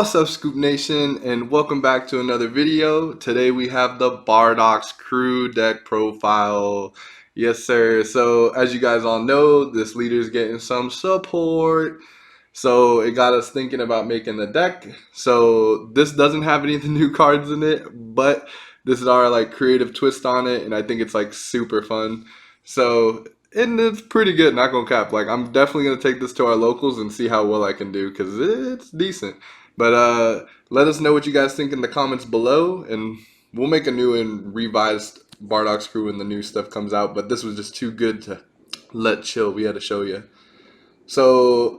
What's up, Scoop Nation, and welcome back to another video. Today we have the Bardocks crew deck profile. Yes, sir. So, as you guys all know, this leader's getting some support. So, it got us thinking about making the deck. So, this doesn't have any of the new cards in it, but this is our creative twist on it, and I think it's super fun. So, and it's pretty good, not gonna cap. I'm definitely gonna take this to our locals and see how well I can do because it's decent. But let us know what you guys think in the comments below, and we'll make a new and revised Bardocks crew when the new stuff comes out. But this was just too good to let chill. We had to show you. So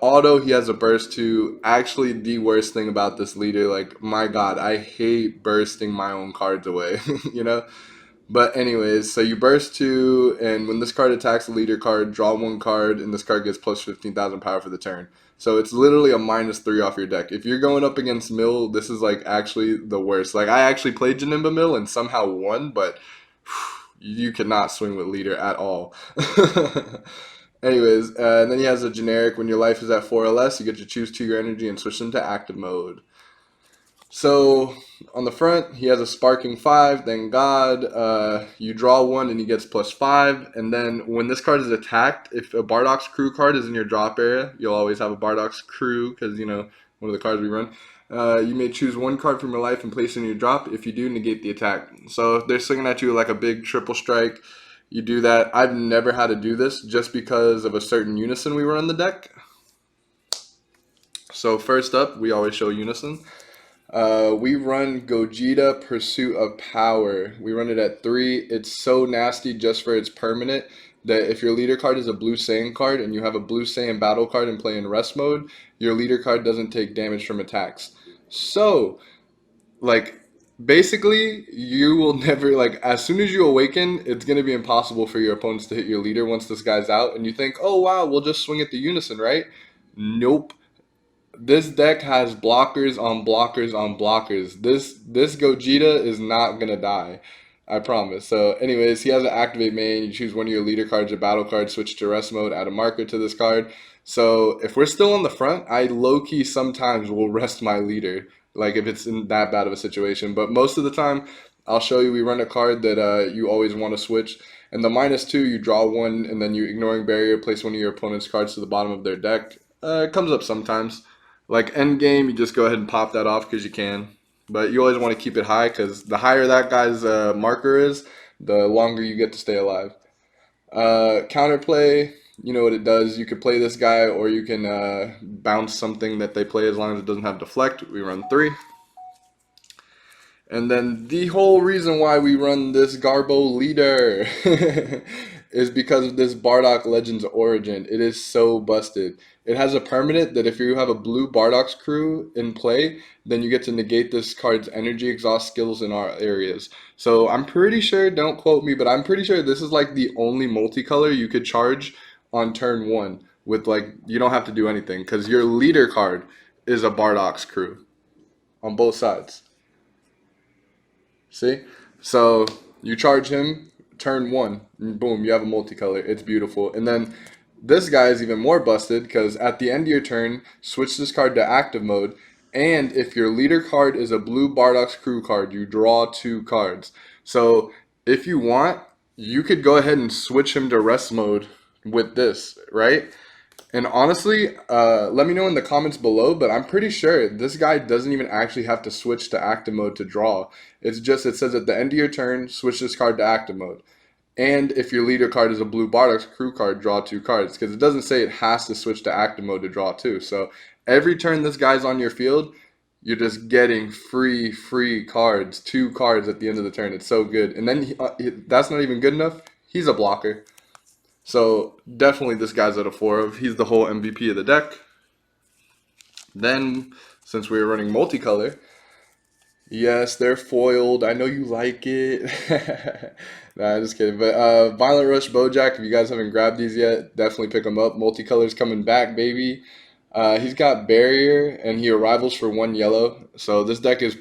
Auto, he has a burst too. Actually, the worst thing about this leader, my God, I hate bursting my own cards away. you know. But anyways, so you burst two, and when this card attacks the leader card, draw one card, and this card gets plus 15,000 power for the turn. So it's literally a -3 off your deck. If you're going up against Mill, this is actually the worst. I actually played Janimba Mill and somehow won, but you cannot swing with leader at all. Anyways, and then he has a generic. When your life is at 4 or less, you get to choose 2 your energy and switch them to active mode. So on the front, he has a sparking 5, thank God. You draw one and he gets +5. And then when this card is attacked, if a Bardocks crew card is in your drop area, you'll always have a Bardocks crew because, one of the cards we run. You may choose one card from your life and place it in your drop. If you do, negate the attack. So if they're swinging at you like a big triple strike, you do that. I've never had to do this just because of a certain unison we run in the deck. So first up, we always show unison. We run Gogeta Pursuit of Power. We run it at 3. It's so nasty just for its permanent that if your leader card is a blue Saiyan card and you have a blue Saiyan battle card and play in rest mode, your leader card doesn't take damage from attacks. So, basically, you will never, as soon as you awaken, it's going to be impossible for your opponents to hit your leader once this guy's out. And you think, oh wow, we'll just swing at the unison, right? Nope. This deck has blockers on blockers on blockers. This Gogeta is not gonna die, I promise. So anyways, he has an activate main. You choose one of your leader cards or battle cards, switch to rest mode, add a marker to this card. So if we're still on the front, I low-key sometimes will rest my leader, if it's in that bad of a situation. But most of the time, I'll show you we run a card that you always want to switch. And the -2, you draw one, and then you, ignoring barrier, place one of your opponent's cards to the bottom of their deck. It comes up sometimes. End game, you just go ahead and pop that off because you can. But you always want to keep it high because the higher that guy's marker is, the longer you get to stay alive. Counterplay, you know what it does. You could play this guy or you can bounce something that they play as long as it doesn't have deflect. We run 3. And then the whole reason why we run this Garbo leader is because of this Bardock Legends origin. It is so busted. It has a permanent that if you have a blue Bardocks crew in play, then you get to negate this card's energy exhaust skills in our areas. So I'm pretty sure, don't quote me, but I'm pretty sure this is the only multicolor you could charge on turn 1 with you don't have to do anything because your leader card is a Bardocks crew on both sides. See? So you charge him, turn 1, and boom, you have a multicolor. It's beautiful. And then this guy is even more busted because at the end of your turn, switch this card to active mode. And if your leader card is a blue Bardocks crew card, you draw 2 cards. So if you want, you could go ahead and switch him to rest mode with this, right? And honestly, let me know in the comments below, but I'm pretty sure this guy doesn't even actually have to switch to active mode to draw. It's just, it says at the end of your turn, switch this card to active mode. And if your leader card is a blue Bardocks crew card, draw 2 cards. Because it doesn't say it has to switch to active mode to draw 2. So every turn this guy's on your field, you're just getting free cards. 2 cards at the end of the turn. It's so good. And then that's not even good enough. He's a blocker. So definitely this guy's at a 4 of. He's the whole MVP of the deck. Then, since we were running multicolor, yes, they're foiled. I know you like it. Nah, just kidding. But Violent Rush Bojack, if you guys haven't grabbed these yet, definitely pick them up. Multicolor's coming back, baby. He's got barrier, and he arrivals for 1 yellow. So this deck is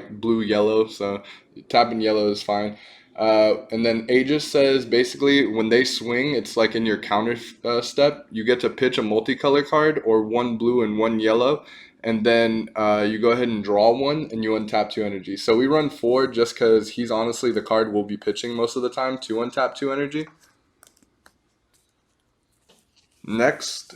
blue-yellow, so tapping yellow is fine. And then Aegis says basically when they swing, it's like in your counter step, you get to pitch a multicolor card or 1 blue and 1 yellow. and then you go ahead and draw one, and you untap two energy. So we run four just because he's honestly the card we'll be pitching most of the time to untap two energy. Next,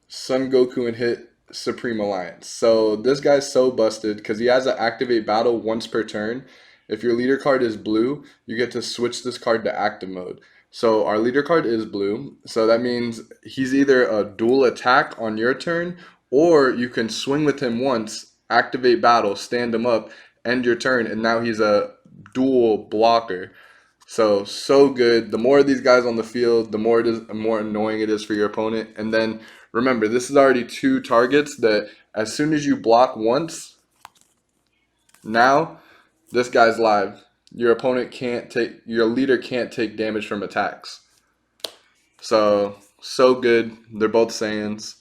Sun Goku and hit Supreme Alliance. So this guy's so busted because he has to activate battle once per turn. If your leader card is blue, you get to switch this card to active mode. So our leader card is blue, so that means he's either a dual attack on your turn, or you can swing with him once, activate battle, stand him up, end your turn, and now he's a dual blocker. So good. The more of these guys on the field, the more annoying it is for your opponent. And then remember, this is already two targets that as soon as you block once, now this guy's live. Your leader can't take damage from attacks. So good. They're both Saiyans.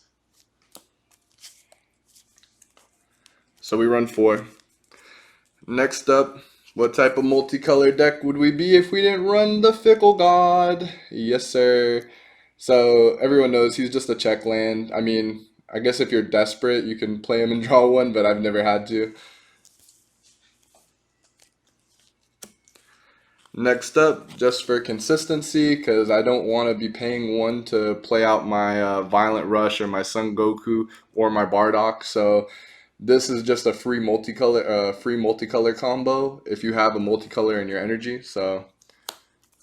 So we run four. Next up, what type of multicolor deck would we be if we didn't run the Fickle God? Yes, sir. So everyone knows he's just a check land. I mean, I guess if you're desperate, you can play him and draw one, but I've never had to. Next up, just for consistency, because I don't want to be paying one to play out my Violent Rush or my Son Goku or my Bardock. So this is just a free multicolor combo if you have a multicolor in your energy. So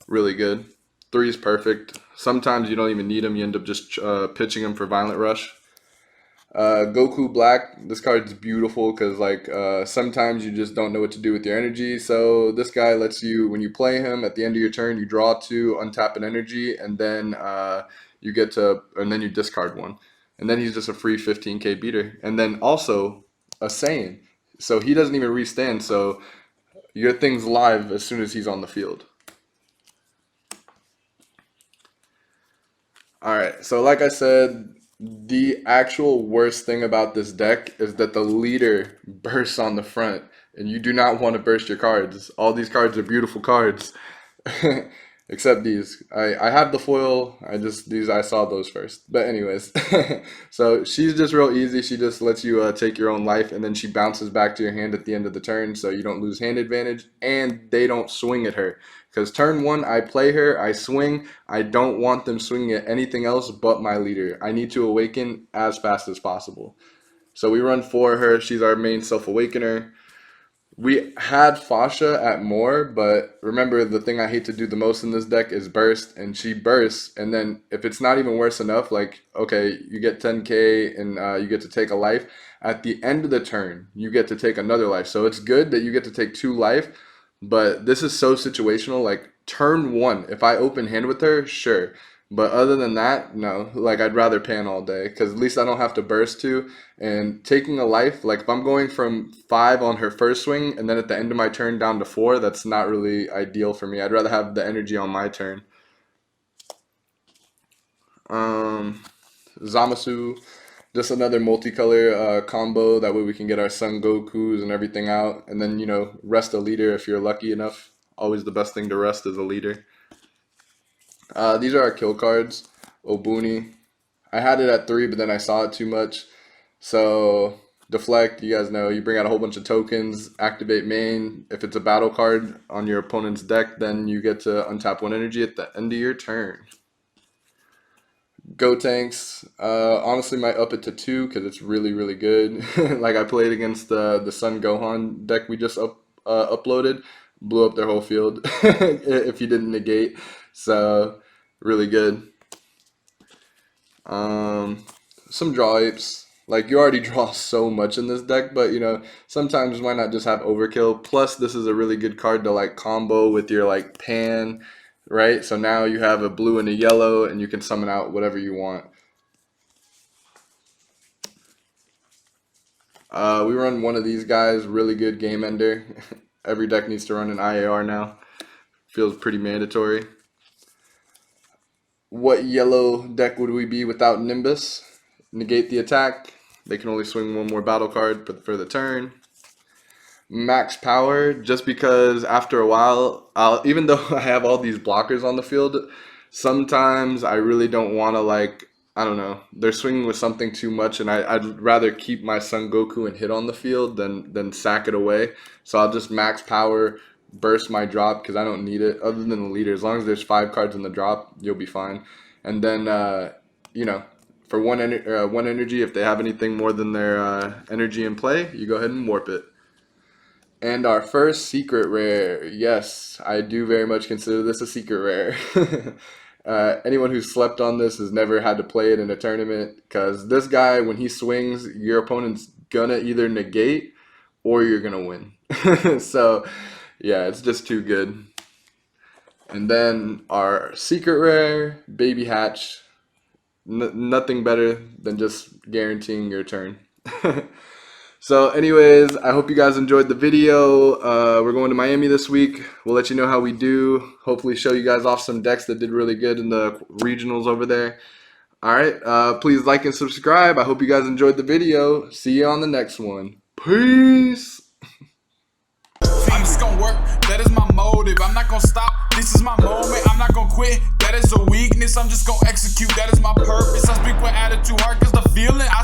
really good. Three is perfect. Sometimes you don't even need them. You end up just pitching them for Violent Rush. Goku Black, this card's beautiful because sometimes you just don't know what to do with your energy. So this guy lets you, when you play him at the end of your turn, you draw two, untap an energy, and then you discard one, and then he's just a free 15k beater, and then also a Saiyan, so he doesn't even restand. So your thing's live as soon as he's on the field. All right, so like I said, the actual worst thing about this deck is that the leader bursts on the front, and you do not want to burst your cards. All these cards are beautiful cards, except these. I have the foil. I saw those first. But anyways, so she's just real easy. She just lets you take your own life, and then she bounces back to your hand at the end of the turn, so you don't lose hand advantage, and they don't swing at her. Because turn one, I play her, I swing. I don't want them swinging at anything else but my leader. I need to awaken as fast as possible. So we run for her. She's our main self-awakener. We had Fasha at more, but remember, the thing I hate to do the most in this deck is burst, and she bursts, and then if it's not even worse enough, like, okay, you get 10k and you get to take a life. At the end of the turn, you get to take another life. So it's good that you get to take two life, but this is so situational. Like, turn one, if I open hand with her, sure. But other than that, no. Like, I'd rather pan all day because at least I don't have to burst two. And taking a life, like if I'm going from 5 on her first swing and then at the end of my turn down to 4, that's not really ideal for me. I'd rather have the energy on my turn. Zamasu, just another multicolor combo. That way we can get our Son Gokus and everything out. And then, rest a leader if you're lucky enough. Always the best thing to rest is a leader. These are our kill cards. Obuni. I had it at 3, but then I saw it too much. So deflect, you guys know, you bring out a whole bunch of tokens, activate main. If it's a battle card on your opponent's deck, then you get to untap one energy at the end of your turn. Go Tanks, honestly might up it to 2 because it's really, really good. Like I played against the Sun Gohan deck we just uploaded, blew up their whole field if you didn't negate. So really good. Some draw apes. Like, you already draw so much in this deck, but sometimes why not just have overkill? Plus, this is a really good card to like combo with your like pan, right? So now you have a blue and a yellow, and you can summon out whatever you want. We run one of these guys, really good game ender. Every deck needs to run an IAR now. Feels pretty mandatory. What yellow deck would we be without Nimbus? Negate the attack. They can only swing one more battle card for the turn. Max power, just because after a while, even though I have all these blockers on the field, sometimes I really don't want to like I don't know, they're swinging with something too much, and I'd rather keep my Son Goku and hit on the field than sack it away. So I'll just max power, burst my drop because I don't need it. Other than the leader, as long as there's 5 cards in the drop, you'll be fine. And then you know, for one energy, if they have anything more than their energy in play, you go ahead and warp it. And our first secret rare. Yes, I do very much consider this a secret rare. Anyone who slept on this has never had to play it in a tournament because this guy, when he swings, your opponent's gonna either negate or you're gonna win. So, yeah, it's just too good. And then our secret rare, Baby Hatch. Nothing better than just guaranteeing your turn. So anyways, I hope you guys enjoyed the video. We're going to Miami this week. We'll let you know how we do. Hopefully show you guys off some decks that did really good in the regionals over there. Alright, please like and subscribe. I hope you guys enjoyed the video. See you on the next one. Peace! I'm just gonna work, that is my motive. I'm not gonna stop, this is my moment. I'm not gonna quit, that is a weakness. I'm just gonna execute, that is my purpose. I speak with attitude, hard cause the feeling I